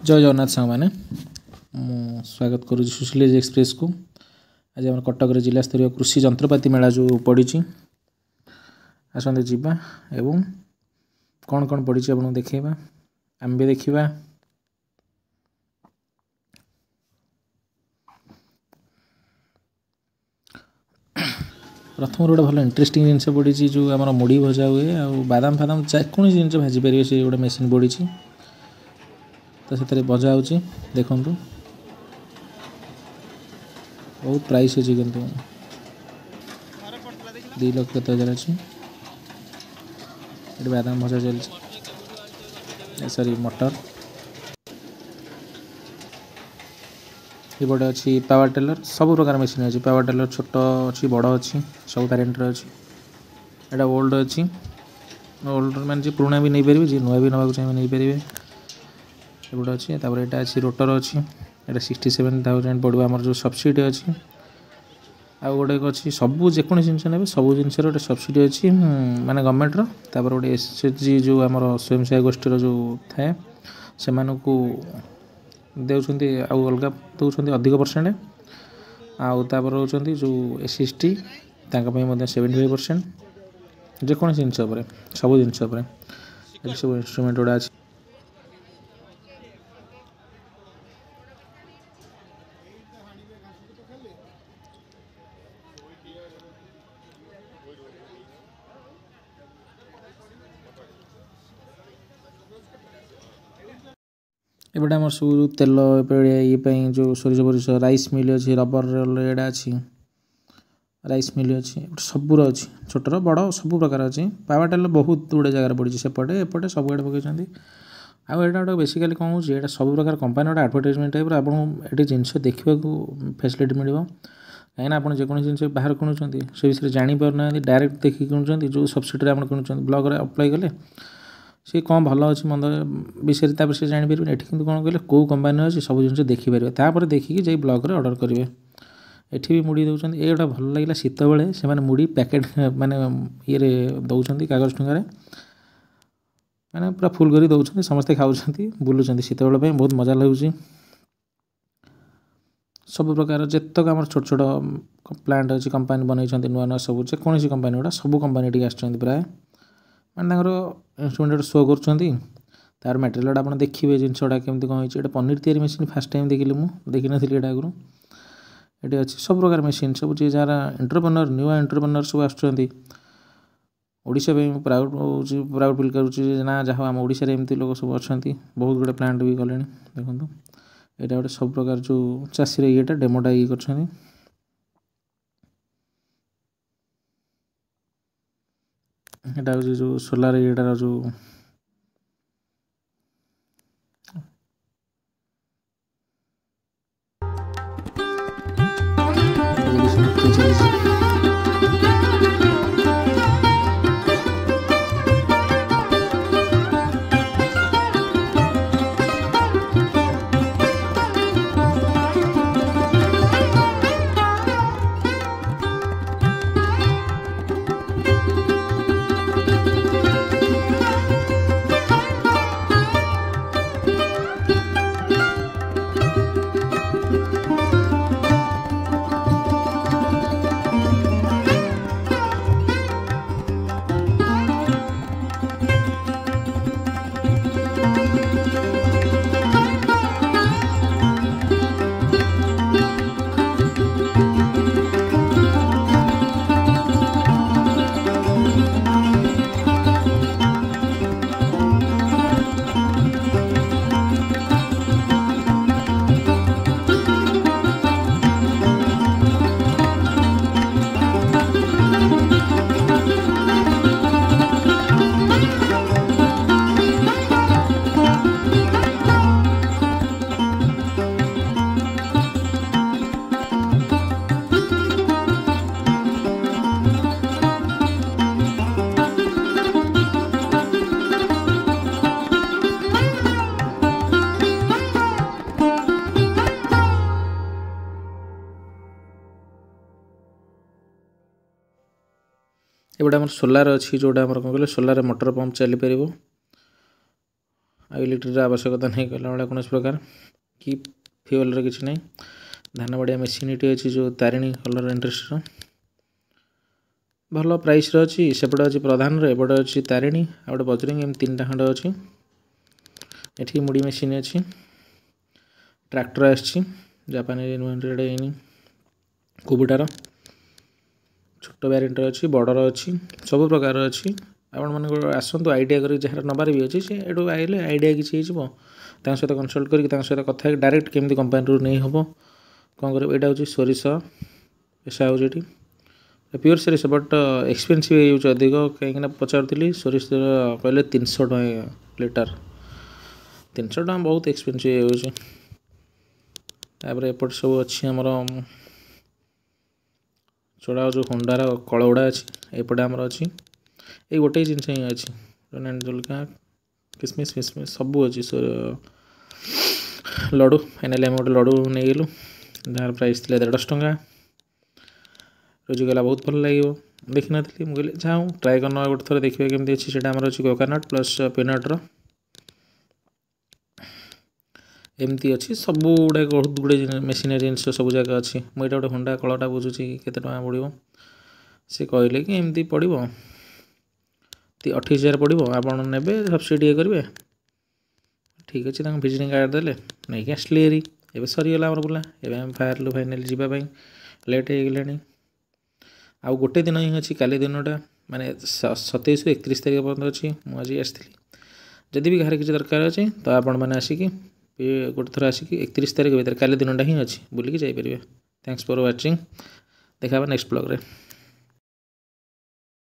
जय जगन्नाथ सांग मैंने स्वागत करुँच सुशील एक्सप्रेस को। आज आम कटक जिला स्तरीय कृषि जंत्रपाति मेला जो पड़ी आसते जीवा एवं कौन कौन पड़ी आपको देखा आम भी देखा। प्रथम गोटे भल इंटरेस्टिंग जिनस पड़ी जो आम मुड़ी भजा हुए आ बादाम फादाम जेको जिन भाजी पारे से गोटे मेसीन पड़ी तो से भजा हो देखु बहुत प्राइस अच्छी कि 2,00,000 अच्छी बादाम भजा चलती सॉरी मटर ये अच्छी पावर टेलर सब प्रकार मेसीन अच्छी पावर टेलर छोट अच्छी बड़ अच्छी सब वेरिएंटर अच्छी एटा ओल्ड अच्छी ओल्ड माने पुराना भी नहीं पारे जी नुआ भी नवा चाहिए नहीं पारे एगुट अच्छी यहाँ अच्छी रोटर अच्छी यहाँ 67,000 पड़ो आम जो सब्सिडी अच्छी आउ गोटे अच्छी सबू जेको जिनस ने सब जिन गोटे सब्सिडी अच्छी माने गवर्नमेंटर गोटे एसएचजी जो आम स्वयं सहायक गोष्ठी जो थाए से देउछन्ति आउ अलगा दउछन्ति अधिक परसेंट आउ तापर होउछन्ति जो एससी एसटी तांका पय मध्ये 75% जेको जिनस उपरे सब जिनस उपरे सब इंस्ट्रूमेंट गुड़ा अछि। एपटे आम सब तेल ये जो सोरिष बोरिष राइस मिल अच्छी रबर एडा अच्छी राइस मिल अच्छी सबूर अच्छी छोटर बड़ सब प्रकार अच्छी पावर टेलर बहुत गुड़े जगह पड़ी सेपटे एपटे सब आड़े पकई आउ यहाँ गोटे बेसिकाली कौन हो सब प्रकार कंपानी गोटे आडभर्टाइजमेंट टाइप आपको ये जिनस देखा फैसिलिटी मिल कहीं आप जेको जिन बाहर किणुंट से विषय जापर डायरेक्ट देखिए किणुंट जो सब्सिडी आप किणुंट ब्लॉक रे अप्लाई कले सी कौन भल अच्छी मंद विषय से जापर ये कि कौन कहले कौ कंपानी अच्छी सब जिन देखिपारे तापर देखिए जाई ब्लॉक रे ऑर्डर करेंगे। एठी भी मुड़ी दउछन ये गोटे भल लगे शीत बेले से मुड़ी पैकेट माने ये दउछन कागज ठुंगारे माने पूरा फुल करी दउछन समस्ते खाऊछन बुलुछन शीत बेले बहुत मजा लगुच। सब प्रकार जितक आम छोट छोट प्लांट अच्छी कंपानी बनई नुआ नुआ सब जेकोसी कंपानी गुड़ा सब कंपानी आस प्राय माने इंस्ट्रूमेंट शो कर तार मटेरियल आप देखिए जिन गुड़ा केमती कौन होती पनीर तैयारी मेसीन फास्ट टाइम देखिली मुझे देखी नी आगु ये अच्छी सब प्रकार मेसीन सब जी जरा एंटरप्रेन्योर न्यू एंटरप्रेन्योर सब आसुँच ओडिशा प्राउड प्राउड फिल करुँच ना जहाँ आम ओडिशा रे एमती लोग सब अच्छा बहुत गुड़े प्लांट भी गले देखो यहाँ गोटे सब प्रकार जो चाषी येटा डेमोटा ये कर जो सोलार येटार जो एगुड़ा आम सोलार अच्छी जोटा कौन कहले सोलार मोटर पंप चली पार इलेक्ट्रिक आवश्यकता नहीं कहला भाया कौन प्रकार कि फ्यूएल किसी ना धान बढ़िया मेसीनटी अच्छी जो तारिणी कलर इंडस्ट्री भल प्राइस अच्छी सेपटे अच्छी प्रधान एपटे अच्छी तारिणी आ गए बजरंग एम 3टा खंड अच्छी एठी मुड़ी मेसीन अच्छी ट्रैक्टर आसी जापानी इन्वेंटेड कुबुटार छोट वेरिएंटर अच्छी बड़र अच्छी सब प्रकार अच्छी आपण मान आसतु आइडिया कर जहाँ नबार भी अच्छी से ये आइले आइडिया किसी हो सहित कनसल्ट कर सहित कथा डायरेक्ट केमी कंपानी नहीं हम कौन कर यहाँ हूँ सोरिष पेशा हो प्योर सोरिष बट एक्सपेनसीव हो अधिक कहीं पचारूली सोरिष कहले 300 टଙ୍କା लिटर 300 टଙ୍କା बहुत एक्सपेनसीव होपर एपट सब अच्छी आमर चढ़ा जो होंडार कल गुड़ा अच्छी एपटे आमर अच्छी ये गोटे जिनस ही अच्छी किसमिश फिसमिश सबू अच्छी लडू फाइनाली आम गोटे लडू नहीं गलु जार प्राइस थी 150 टଙ୍କା रोजी गला बहुत भल लगे देखी नी मुझे जाऊँ ट्राए करना गोटे थर देखिए केमती अच्छी से अच्छी कोकोनट प्लस पीनट्र एमती अच्छी सब गुड़े बहुत गुड़े मेसीनरी जिनस सब जगह अच्छी मुझे गोटे होंडा कलटा बुझुची केते टଙ୍କା पड़ो सी कहले कि एमती पड़ो 28,000 पड़ो आपड़ ने सब्सिडी करेंगे ठीक अच्छे विजिटिंग कार्ड देले नहीं आसली हेरी एवं सरीगला आम बुला एवं बाहर फाइनाली जावाई लेट हो गला आउ गोटे दिन ही अच्छी काली दिनटा माने 27 ରୁ 31 तारिख पर्यटन अच्छी मुझे आसती जदि भी घर किसी दरकार अच्छे तो आपण मैंने आसिकी गोटे थर आसिकी 31 तारिख भितर काली दिनटा ही अच्छी बुलिकी जापर। थैंक्स फॉर वाचिंग देखा नेक्स्ट ब्लॉग रे।